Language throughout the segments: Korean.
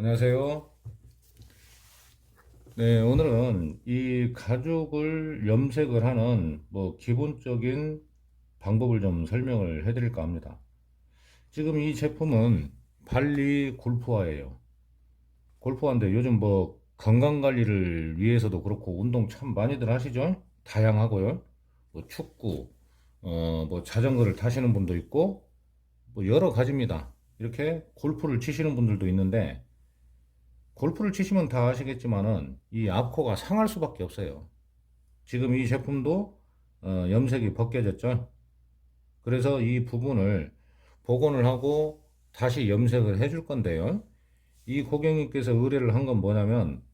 안녕하세요. 네, 오늘은 이 가죽을 염색을 하는 기본적인 방법을 좀 설명을 해드릴까 합니다. 지금 이 제품은 발리 골프화예요. 골프화인데 요즘 건강 관리를 위해서도 그렇고 운동 참 많이들 하시죠? 다양하고요. 축구, 자전거를 타시는 분도 있고 여러 가지입니다. 이렇게 골프를 치시는 분들도 있는데 골프를 치시면 다 아시겠지만은 이 앞코가 상할 수밖에 없어요. 지금 이 제품도 염색이 벗겨졌죠. 그래서 이 부분을 복원을 하고 다시 염색을 해줄 건데요. 이 고객님께서 의뢰를 한 건 뭐냐면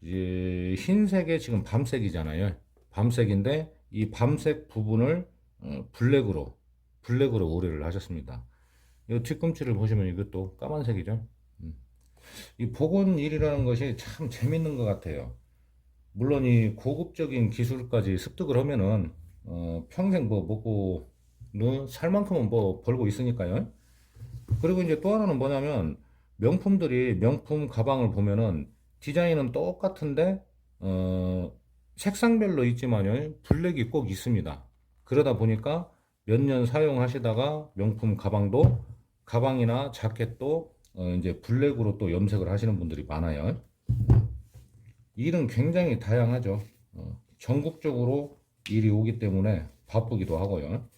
이제 흰색에 지금 밤색이잖아요. 밤색인데 이 밤색 부분을 블랙으로 의뢰를 하셨습니다. 이 뒤꿈치를 보시면 이것도 까만색이죠. 음. 이 복원 일이라는 것이 참 재밌는 것 같아요. 물론 이 고급적인 기술까지 습득을 하면은 평생 먹고는 살 만큼은 벌고 있으니까요. 그리고 이제 또 하나는 뭐냐면 명품 가방을 보면은 디자인은 똑같은데 색상별로 있지만요 블랙이 꼭 있습니다. 그러다 보니까 몇 년 사용하시다가 명품 가방이나 자켓도 이제 블랙으로 또 염색을 하시는 분들이 많아요. 일은 굉장히 다양하죠. 전국적으로 일이 오기 때문에 바쁘기도 하고요.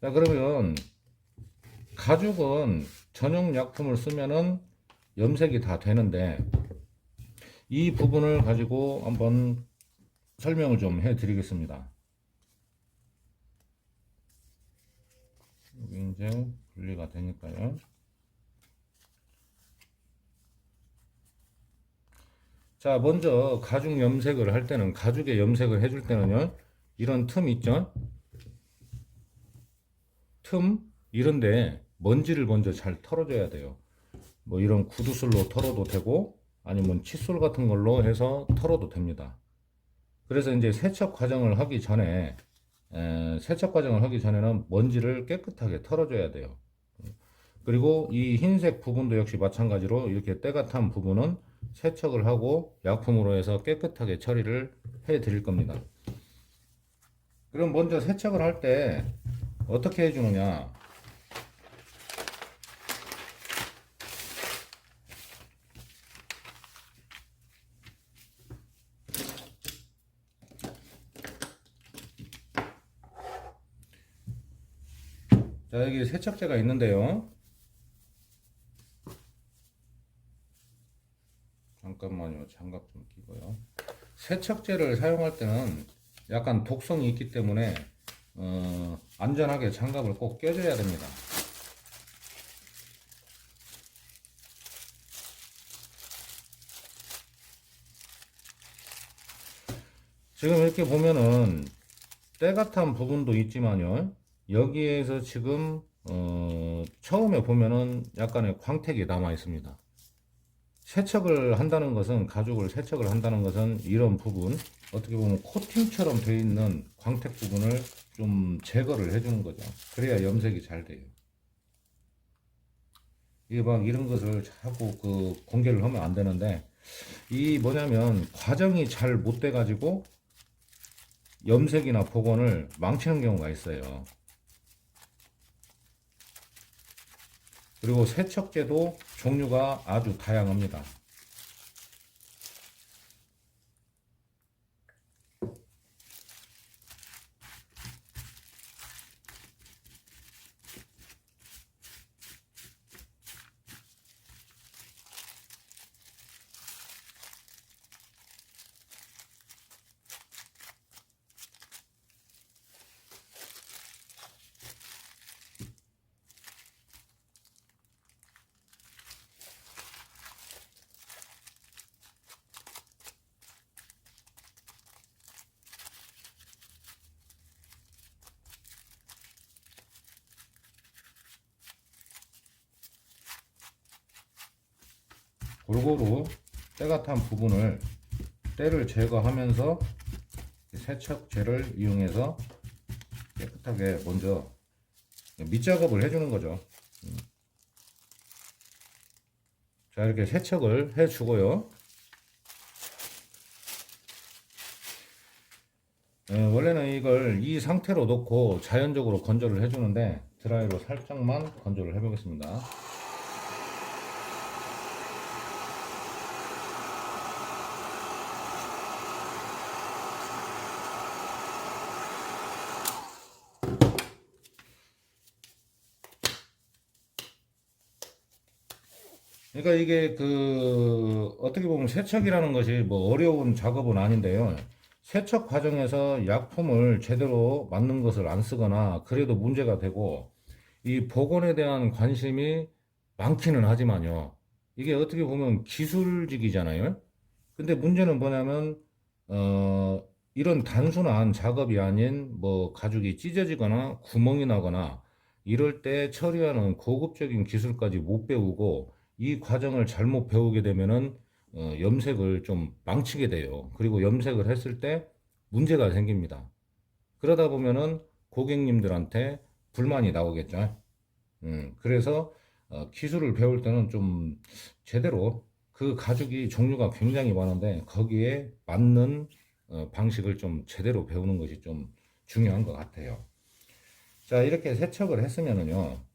자, 그러면 가죽은 전용 약품을 쓰면은 염색이 다 되는데 이 부분을 가지고 한번 설명을 좀 해드리겠습니다. 여기 이제 분리가 되니까요. 자, 먼저 가죽 염색을 할 때는 가죽에 염색을 해줄 때는요. 이런 틈 있죠? 틈 이런데 먼지를 먼저 잘 털어줘야 돼요. 이런 구두술로 털어도 되고 아니면 칫솔 같은 걸로 해서 털어도 됩니다. 그래서 이제 세척 과정을 하기 전에는 먼지를 깨끗하게 털어줘야 돼요. 그리고 이 흰색 부분도 역시 마찬가지로 이렇게 때가 탄 부분은 세척을 하고 약품으로 해서 깨끗하게 처리를 해 드릴 겁니다. 그럼 먼저 세척을 할 때 어떻게 해주느냐? 자, 여기 세척제가 있는데요. 잠깐만요. 장갑 좀 끼고요. 세척제를 사용할 때는 약간 독성이 있기 때문에 안전하게 장갑을 꼭 껴줘야 됩니다. 지금 이렇게 보면은 때가 탄 부분도 있지만요. 여기에서 지금 처음에 보면은 약간의 광택이 남아 있습니다. 가죽을 세척을 한다는 것은 이런 부분, 어떻게 보면 코팅처럼 되어 있는 광택 부분을 좀 제거를 해주는 거죠. 그래야 염색이 잘 돼요. 이게 막 이런 것을 자꾸 공개를 하면 안 되는데, 이 뭐냐면 과정이 잘 못 돼 가지고 염색이나 복원을 망치는 경우가 있어요. 그리고 세척제도 종류가 아주 다양합니다. 골고루 때가 탄 부분을 때를 제거하면서 세척제를 이용해서 깨끗하게 먼저 밑작업을 해주는 거죠. 자, 이렇게 세척을 해 주고요. 원래는 이걸 이 상태로 놓고 자연적으로 건조를 해주는데 드라이로 살짝만 건조를 해보겠습니다. 그러니까 이게 어떻게 보면 세척이라는 것이 뭐 어려운 작업은 아닌데요. 세척 과정에서 약품을 제대로 맞는 것을 안 쓰거나 그래도 문제가 되고, 이 복원에 대한 관심이 많기는 하지만요. 이게 어떻게 보면 기술직이잖아요. 근데 문제는 뭐냐면, 이런 단순한 작업이 아닌 뭐 가죽이 찢어지거나 구멍이 나거나 이럴 때 처리하는 고급적인 기술까지 못 배우고 이 과정을 잘못 배우게 되면은 염색을 좀 망치게 돼요. 그리고 염색을 했을 때 문제가 생깁니다. 그러다 보면은 고객님들한테 불만이 나오겠죠. 그래서 기술을 배울 때는 좀 제대로, 그 가죽이 종류가 굉장히 많은데 거기에 맞는 방식을 좀 제대로 배우는 것이 좀 중요한 것 같아요. 자, 이렇게 세척을 했으면은요,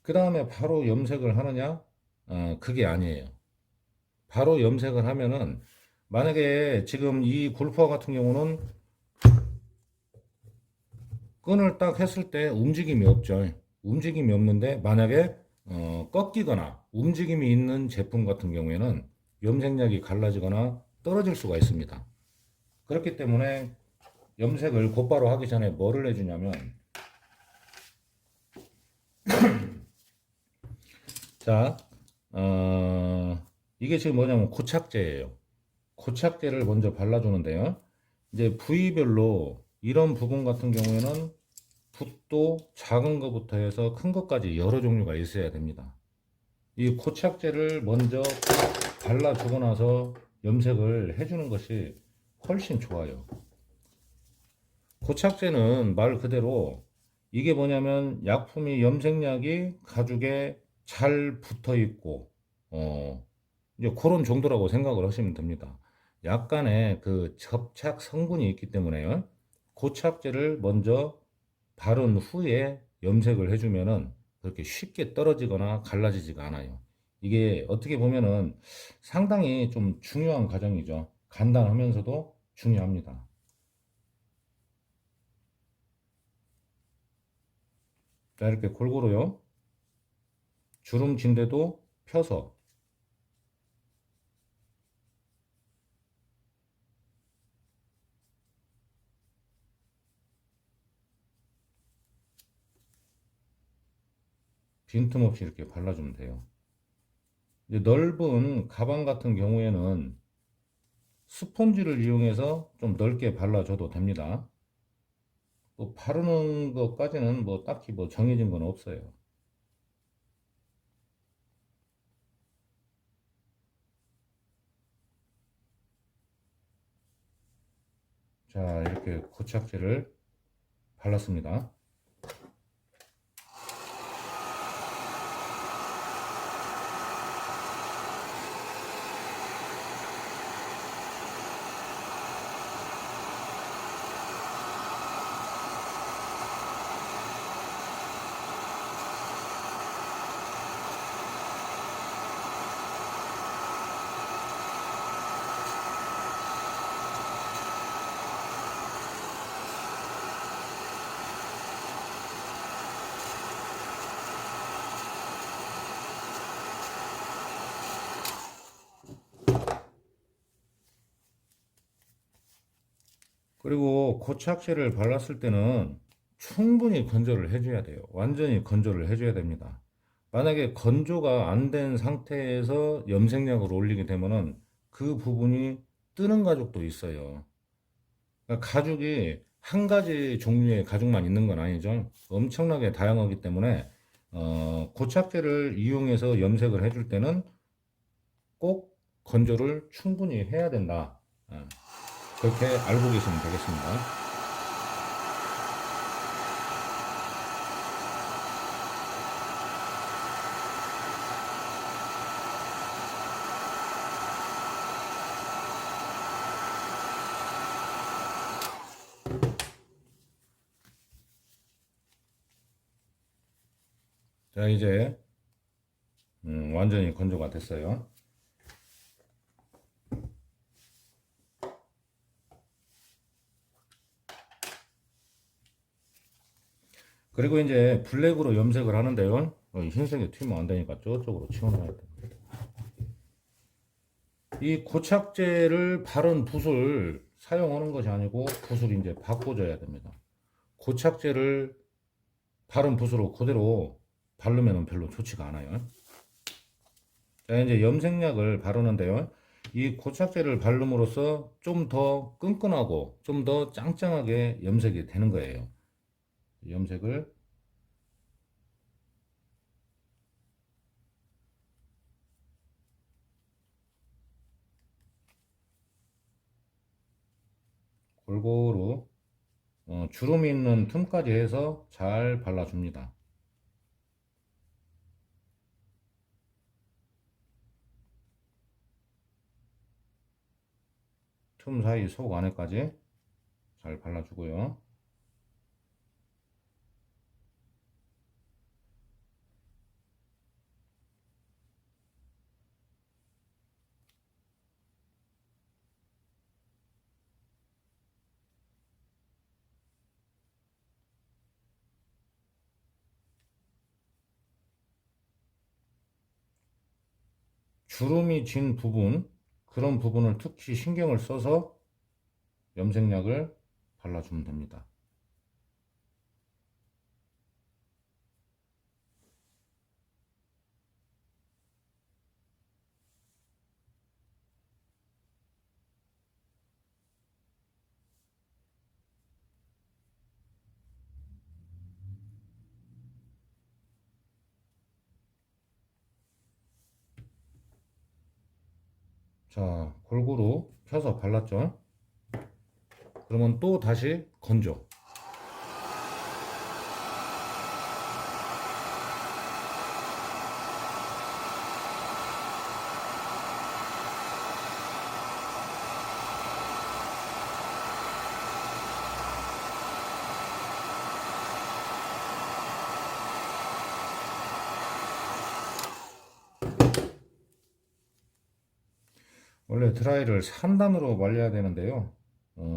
그 다음에 바로 염색을 하느냐? 그게 아니에요. 바로 염색을 하면은, 만약에 지금 이 골프화 같은 경우는 끈을 딱 했을 때 움직임이 없죠. 움직임이 없는데 만약에 꺾이거나 움직임이 있는 제품 같은 경우에는 염색약이 갈라지거나 떨어질 수가 있습니다. 그렇기 때문에 염색을 곧바로 하기 전에 뭐를 해주냐면, 자, 이게 지금 뭐냐면 고착제예요. 고착제를 먼저 발라주는데요. 이제 부위별로 이런 부분 같은 경우에는 붓도 작은 것부터 해서 큰 것까지 여러 종류가 있어야 됩니다. 이 고착제를 먼저 발라주고 나서 염색을 해주는 것이 훨씬 좋아요. 고착제는 말 그대로 이게 뭐냐면 약품이, 염색약이 가죽에 잘 붙어 있고, 이제 그런 정도라고 생각을 하시면 됩니다. 약간의 그 접착 성분이 있기 때문에요. 고착제를 먼저 바른 후에 염색을 해주면은 그렇게 쉽게 떨어지거나 갈라지지가 않아요. 이게 어떻게 보면은 상당히 좀 중요한 과정이죠. 간단하면서도 중요합니다. 자, 이렇게 골고루요. 주름진대도 펴서 빈틈없이 이렇게 발라주면 돼요. 이제 넓은 가방 같은 경우에는 스펀지를 이용해서 좀 넓게 발라줘도 됩니다. 뭐 바르는 것까지는 뭐 딱히 뭐 정해진 건 없어요. 자, 이렇게 고착제를 발랐습니다. 그리고 고착제를 발랐을 때는 충분히 건조를 해줘야 돼요. 완전히 건조를 해줘야 됩니다. 만약에 건조가 안 된 상태에서 염색약을 올리게 되면은 그 부분이 뜨는 가죽도 있어요. 그러니까 가죽이 한 가지 종류의 가죽만 있는 건 아니죠. 엄청나게 다양하기 때문에 고착제를 이용해서 염색을 해줄 때는 꼭 건조를 충분히 해야 된다. 그렇게 알고 계시면 되겠습니다. 자, 이제 완전히 건조가 됐어요. 그리고 이제 블랙으로 염색을 하는데요. 흰색이 튀면 안 되니까 저쪽으로 치워놔야 됩니다. 이 고착제를 바른 붓을 사용하는 것이 아니고 붓을 이제 바꿔줘야 됩니다. 고착제를 바른 붓으로 그대로 바르면 별로 좋지가 않아요. 자, 이제 염색약을 바르는데요. 이 고착제를 바름으로써 좀 더 끈끈하고 좀 더 짱짱하게 염색이 되는 거예요. 염색을 골고루 주름이 있는 틈까지 해서 잘 발라줍니다. 틈 사이 속 안에까지 잘 발라주고요. 주름이 진 부분, 그런 부분을 특히 신경을 써서 염색약을 발라주면 됩니다. 자, 골고루 펴서 발랐죠? 그러면 또 다시 건조. 원래 드라이를 3단으로 말려야 되는데요.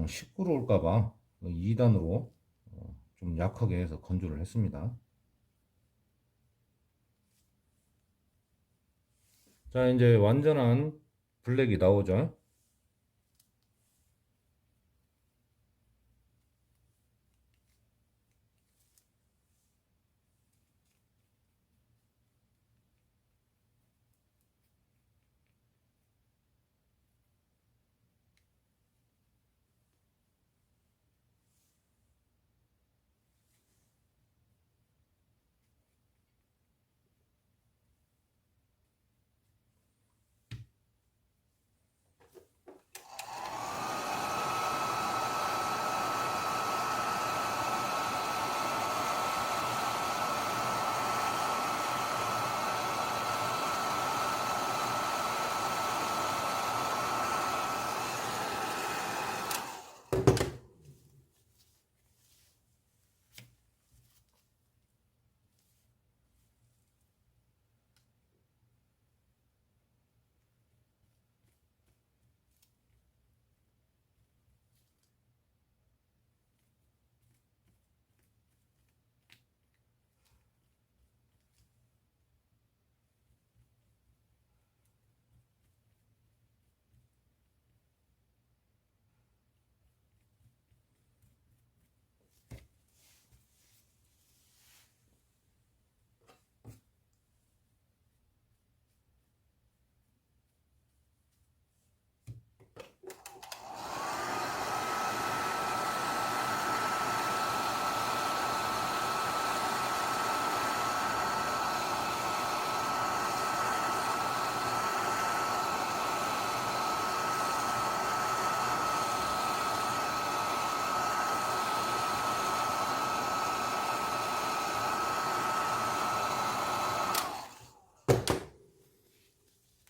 시끄러울까봐 2단으로 좀 약하게 해서 건조를 했습니다. 자, 이제 완전한 블랙이 나오죠.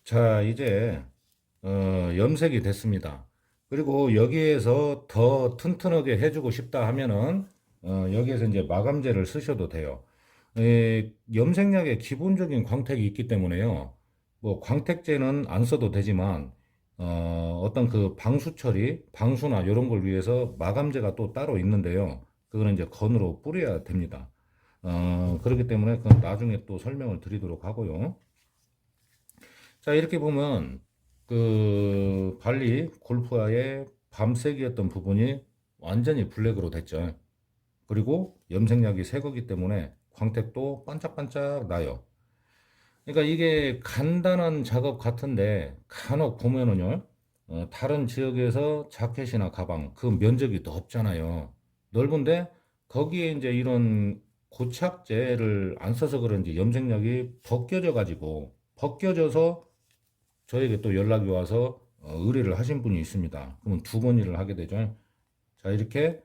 자, 이제 염색이 됐습니다. 그리고 여기에서 더 튼튼하게 해주고 싶다 하면은 여기에서 이제 마감제를 쓰셔도 돼요. 염색약에 기본적인 광택이 있기 때문에요. 뭐 광택제는 안 써도 되지만 어떤 그 방수 처리, 방수나 이런 걸 위해서 마감제가 또 따로 있는데요. 그거는 이제 건으로 뿌려야 됩니다. 그렇기 때문에 그건 나중에 또 설명을 드리도록 하고요. 자, 이렇게 보면 그 발리 골프화의 밤색이었던 부분이 완전히 블랙으로 됐죠. 그리고 염색약이 새 거기 때문에 광택도 반짝반짝 나요. 그러니까 이게 간단한 작업 같은데 간혹 보면은요, 다른 지역에서 자켓이나 가방 그 면적이 넓잖아요. 넓은데 거기에 이제 이런 고착제를 안 써서 그런지 염색약이 벗겨져 가지고 벗겨져서 저에게 또 연락이 와서 의뢰를 하신 분이 있습니다. 그러면 두 번 일을 하게 되죠. 자, 이렇게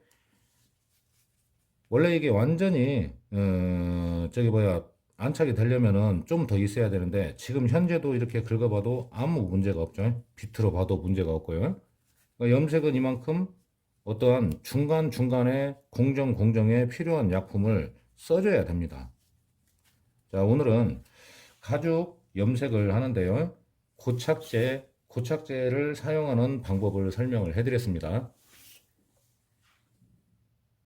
원래 이게 완전히 저기 뭐야 안착이 되려면은 좀 더 있어야 되는데 지금 현재도 이렇게 긁어봐도 아무 문제가 없죠. 비틀어 봐도 문제가 없고요. 그러니까 염색은 이만큼 어떠한 중간중간에 공정에 필요한 약품을 써줘야 됩니다. 자, 오늘은 가죽 염색을 하는데요. 고착제를 사용하는 방법을 설명을 해드렸습니다.